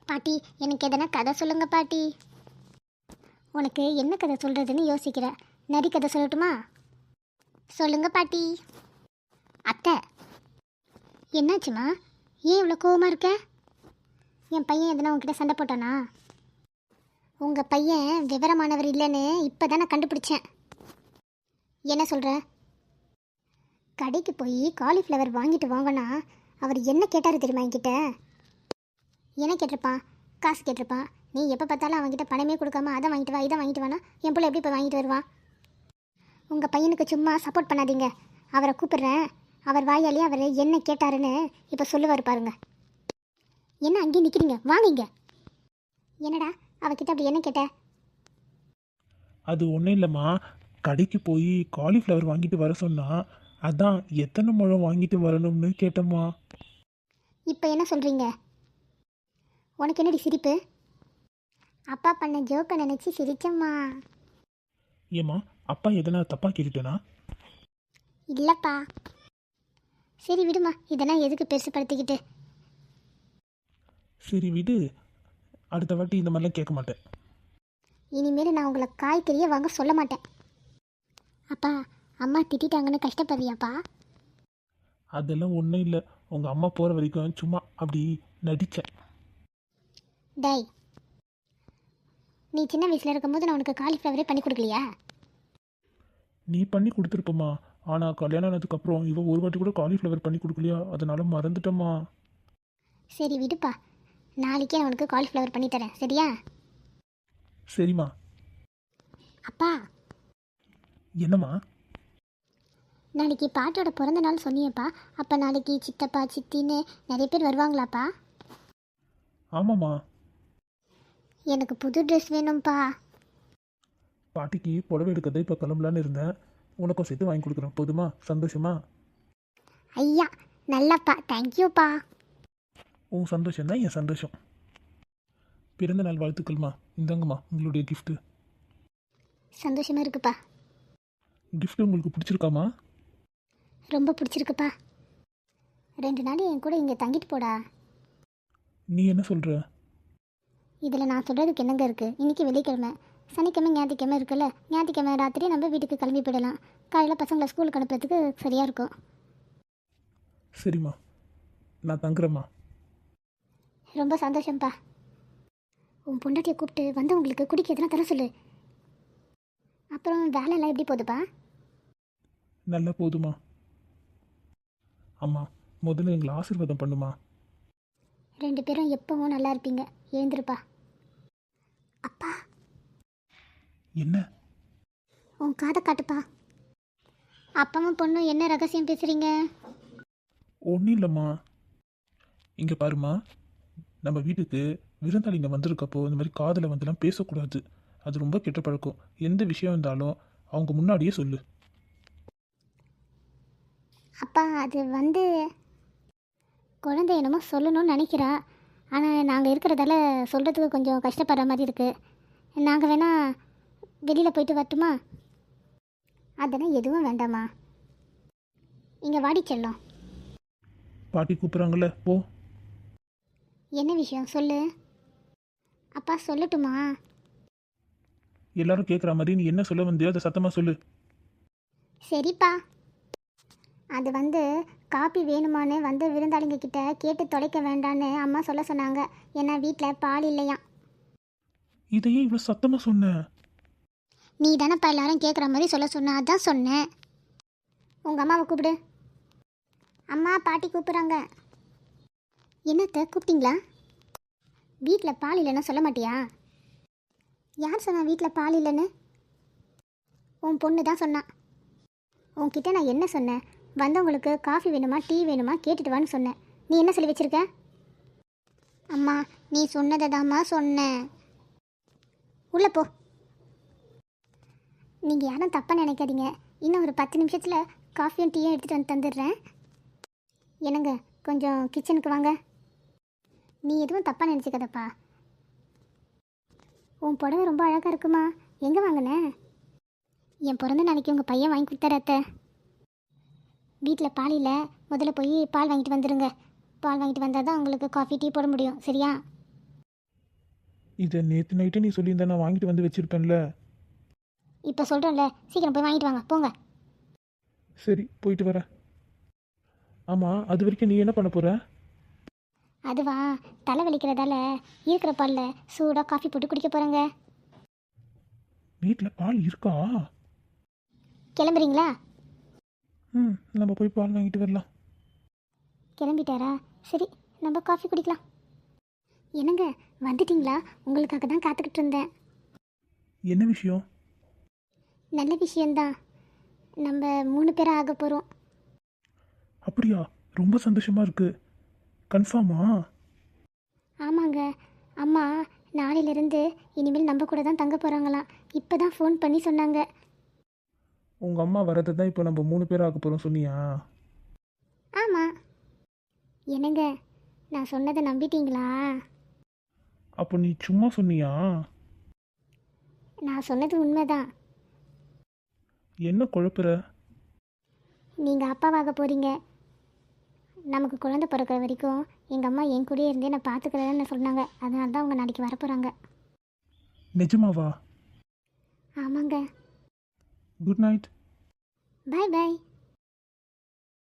பாட்டி, எனக்கு எதனா கதை சொல்லுங்க பாட்டி. உனக்கு என்ன கதை சொல்கிறதுன்னு யோசிக்கிற. நரி கதை சொல்லட்டுமா? சொல்லுங்க பாட்டி. அத்தை, என்னாச்சுமா? ஏன் இவ்வளோ கோவமாக இருக்க? என் பையன் எதனா உங்ககிட்ட சண்டை போட்டானா? உங்கள் பையன் விவரமானவர் இல்லைன்னு இப்போ தான் நான் கண்டுபிடிச்சேன். என்ன சொல்கிற? கடைக்கு போய் காலிஃப்ளவர் வாங்கிட்டு வாங்கினா அவர் என்ன கேட்டார் தெரியுமா என்கிட்ட? என்ன கேட்டிருப்பான்? காசு கேட்டிருப்பான். நீ எப்போ பார்த்தாலும் அவன்கிட்ட பணமே கொடுக்காம அதை வாங்கிட்டு வா இதை வாங்கிட்டு வானா என் பிள்ளை எப்படி இப்போ வாங்கிட்டு வருவான்? உங்கள் பையனுக்கு சும்மா சப்போர்ட் பண்ணாதீங்க. அவரை கூப்பிடுறேன். அவர் வாயாலே அவர் என்ன கேட்டாருன்னு இப்போ சொல்லுவார் பாருங்க. என்ன அங்கேயே நிற்கிறீங்க? வாங்கிங்க. என்னடா அவகிட்ட அப்படி என்ன கேட்ட? அது ஒன்றும் இல்லைம்மா, கடைக்கு போய் காலிஃப்ளவர் வாங்கிட்டு வர சொன்னா, அதான் எத்தனை முழம் வாங்கிட்டு வரணும்னு கேட்டம்மா. இப்போ என்ன சொல்கிறீங்க? உனக்கு என்னடி சிரிப்பு? அப்பா பண்ண ஜோக்கை நினச்சி சிரிச்சம்மா. ஏம்மா, அப்பா எதனா தப்பா கேட்டுட்டேனா? இல்லைப்பா. சரி விடுமா, இதெல்லாம் எதுக்கு பெருசுப்படுத்திக்கிட்டு. சரி விடு, அடுத்த வாட்டி இந்த மாதிரிலாம் கேட்க மாட்டேன். இனிமேல் நான் உங்களை காய்கறியே வாங்க சொல்ல மாட்டேன். அப்பா, அம்மா திட்டாங்கன்னு கஷ்டப்படுறியாப்பா? அதெல்லாம் ஒன்றும் இல்லை, உங்கள் அம்மா போகிற வரைக்கும் சும்மா அப்படி நடித்தேன். டேய், நீ சின்ன வயசில் இருக்கும்போது நான் உனக்கு காலிஃப்ளவரே பண்ணி கொடுக்கலையா? நீ பண்ணி கொடுத்துருப்பம்மா, ஆனால் கல்யாணம் ஆனதுக்கப்புறம் இவன் ஒரு வாட்டி கூட காலிஃப்ளவர் பண்ணி கொடுக்கலையா, அதனால மறந்துட்டம்மா. சரி விடுப்பா, நாளைக்கே நான் உனக்கு காலிஃப்ளவர் பண்ணி தரேன், சரியா? சரிம்மா. அப்பா, என்னம்மா? நாளைக்கு பாட்டோட பிறந்த நாள் சொன்னியப்பா. அப்போ நாளைக்கு சித்தப்பா சித்தின்னு நிறைய பேர் வருவாங்களாப்பா? ஆமாம்மா. எனக்கு புது ட்ரெஸ் வேணும்ப்பா. பாட்டிக்கு புடவை எடுக்கிறத இப்போ கிளம்பலான்னு இருந்தேன், உனக்கும் சேர்த்து வாங்கி கொடுக்குறேன். போதுமா? சந்தோஷமா? ஐயா, நல்லப்பா, தேங்க்யூப்பா. உன் சந்தோஷம் தான் என் சந்தோஷம். பிறந்த நாள் வாழ்த்துக்கள்மா. இந்தாங்கம்மா உங்களுடைய கிஃப்ட்டு. சந்தோஷமாக இருக்குப்பா. கிஃப்ட் உங்களுக்கு பிடிச்சிருக்காமா? ரொம்ப பிடிச்சிருக்குப்பா. 2 நாள் என் கூட இங்கே தங்கிட்டு போடா. நீ என்ன சொல்கிற? இதில் நான் சொல்கிறதுக்கு என்னங்க இருக்குது? இன்றைக்கி வெள்ளிக்கிழமை, சனிக்கிழமை ஞாயிற்றுக்கிழமை இருக்குல்ல. ஞாயிற்றுக்கிழமை ராத்திரி நம்ம வீட்டுக்கு கிளம்பி போயிடலாம். காலையில் பசங்களை ஸ்கூலுக்கு அனுப்புறதுக்கு சரியாக இருக்கும். சரிம்மா, நான் தங்குறேம்மா. ரொம்ப சந்தோஷம்ப்பா. உன் பொண்டாட்டியை கூப்பிட்டு வந்தவங்களுக்கு குடிக்க எதுனா தர சொல்லு. அப்புறம் வேலையெல்லாம் எப்படி போகுதுப்பா? நல்லா போதுமா. அம்மா, முதல்ல எங்களை ஆசீர்வாதம் பண்ணுமா. 2 பேரும் எப்பவும் நல்லா இருப்பீங்க. எழுந்திருப்பா. அப்பா, என்ன? உன் காதை காட்டுப்பா. அப்பாவும் பொண்ணும் என்ன ரகசியம் பேசுகிறீங்க? ஒன்றும் இல்லைம்மா. இங்கே பாருமா, நம்ம வீட்டுக்கு விருந்தாளிங்க வந்திருக்கப்போ இந்த மாதிரி காதில் வந்துலாம் பேசக்கூடாது. அது ரொம்ப கெட்ட பழக்கம். எந்த விஷயம் இருந்தாலும் அவங்க முன்னாடியே சொல்லு. அப்பா, அது வந்து குழந்தை என்னமோ சொல்லணும்னு நினைக்கிறா. ஆனால் நாங்கள் இருக்கிறதால சொல்கிறதுக்கு கொஞ்சம் கஷ்டப்படுற மாதிரி இருக்குது. நாங்கள் வேணால் வெளியில் போயிட்டு வரட்டுமா? அதெல்லாம் எதுவும் வேண்டாமா. இங்கே வாடி செல்லம். பாட்டி கூப்பிட்றாங்கல்ல, போ. என்ன விஷயம் சொல்லு. அப்பா, சொல்லட்டுமா? எல்லாரும் கேட்குற மாதிரி நீ என்ன சொல்ல வந்தியோ அதை சத்தமாக சொல்லு. சரிப்பா. அது வந்து காப்பி வேணுமான்னு வந்து விருந்தாளிங்க கிட்ட கேட்டு தொலைக்க வேண்டான்னு அம்மா சொல்ல சொன்னாங்க. ஏன்னா வீட்டில் பால் இல்லையா. இதையே இவ்வளோ சத்தமாக சொன்ன? நீ தானப்பா எல்லாரும் கேட்குற மாதிரி சொல்ல சொன்ன, அதான் சொன்னேன். உங்கள் அம்மாவை கூப்பிடு. அம்மா, பாட்டி கூப்பிட்றாங்க. என்னத்த கூப்பிட்டீங்களா? வீட்டில் பால் இல்லைன்னா சொல்ல மாட்டியா? யார் சொன்னா வீட்டில் பால் இல்லைன்னு? உன் பொண்ணு தான் சொன்னான். உன்கிட்ட நான் என்ன சொன்னேன்? வந்தவங்களுக்கு காஃபி வேணுமா டீ வேணுமா கேட்டுட்டு வான்னு சொன்னேன். நீ என்ன சொல்லி வச்சிருக்க? அம்மா, நீ சொன்னதை தாம்மா சொன்னேன். உள்ளே போ. நீங்கள் யாரும் தப்பாக நினைக்காதீங்க. இன்னும் ஒரு 10 நிமிஷத்தில் காஃபியும் டீயும் எடுத்துகிட்டு வந்து தந்துடுறேன். என்னங்க, கொஞ்சம் கிச்சனுக்கு வாங்க. நீ எதுவும் தப்பாக நினச்சிக்காதப்பா. உன் புடவை ரொம்ப அழகாக இருக்குமா. எங்கே வாங்கின? என் பிறந்த நாளைக்கு உங்கள் பையன் வாங்கி கொடுத்தாரு அத்தை. வீட்டில் பால் இல்லை, முதல்ல போய் பால் வாங்கிட்டு வந்துடுங்க. பால் வாங்கிட்டு வந்தால் தான் உங்களுக்கு காஃபி டீ போட முடியும், சரியா? இதை நேற்று நைட்டே நீ சொல்லியிருந்தா நான் வாங்கிட்டு வந்து வச்சிருப்பேன்ல. இப்போ சொல்கிறேன்ல, சீக்கிரம் போய் வாங்கிட்டு வாங்க போங்க. சரி போயிட்டு வரேன். ஆமாம், அது வரைக்கும் நீ என்ன பண்ண போற? அதுவா, தலை வலிக்கிறதால இருக்கிற பாலில் சூடாக காஃபி போட்டு குடிக்க போகிறேங்க. வீட்டில் பால் இருக்கா? கிளம்புறீங்களா? நம்ம போய் பால் வாங்கிட்டு வரலாம். கிளம்பிட்டாரா? சரி, நம்ம காஃபி குடிக்கலாம். என்னங்க, வந்துட்டீங்களா? உங்களுக்காக தான் காத்துக்கிட்டு இருந்தேன். என்ன விஷயம்? நல்ல விஷயந்தான். நம்ம 3 பேராக ஆக போகிறோம். அப்படியா? ரொம்ப சந்தோஷமா இருக்கு. கன்ஃபார்மா? ஆமாங்க. அம்மா நாளையிலேருந்து இனிமேல் நம்ம கூட தான் தங்க போகிறாங்களாம். இப்போ தான் ஃபோன் பண்ணி சொன்னாங்க. உங்கள் அம்மா வரது தான் இப்போ நம்ம 3 பேர் ஆக போகிறோம் சொன்னியா? ஆமாம். என்னங்க, நான் சொன்னதை நம்பிட்டீங்களா? அப்போ நீ சும்மா சொன்னியா? நான் சொன்னது உண்மைதான். என்ன குழப்புற? நீங்கள் அப்பாவாக போகிறீங்க. நமக்கு குழந்தை பிறக்கிற வரைக்கும் எங்கள் அம்மா என் கூடயே இருந்தே நான் பார்த்துக்கிறேன்னு சொன்னாங்க. அதனால தான் அவங்க நாளைக்கு வரப்போகிறாங்க. நிஜமாவா? ஆமாங்க. Good night. பாய் பாய்.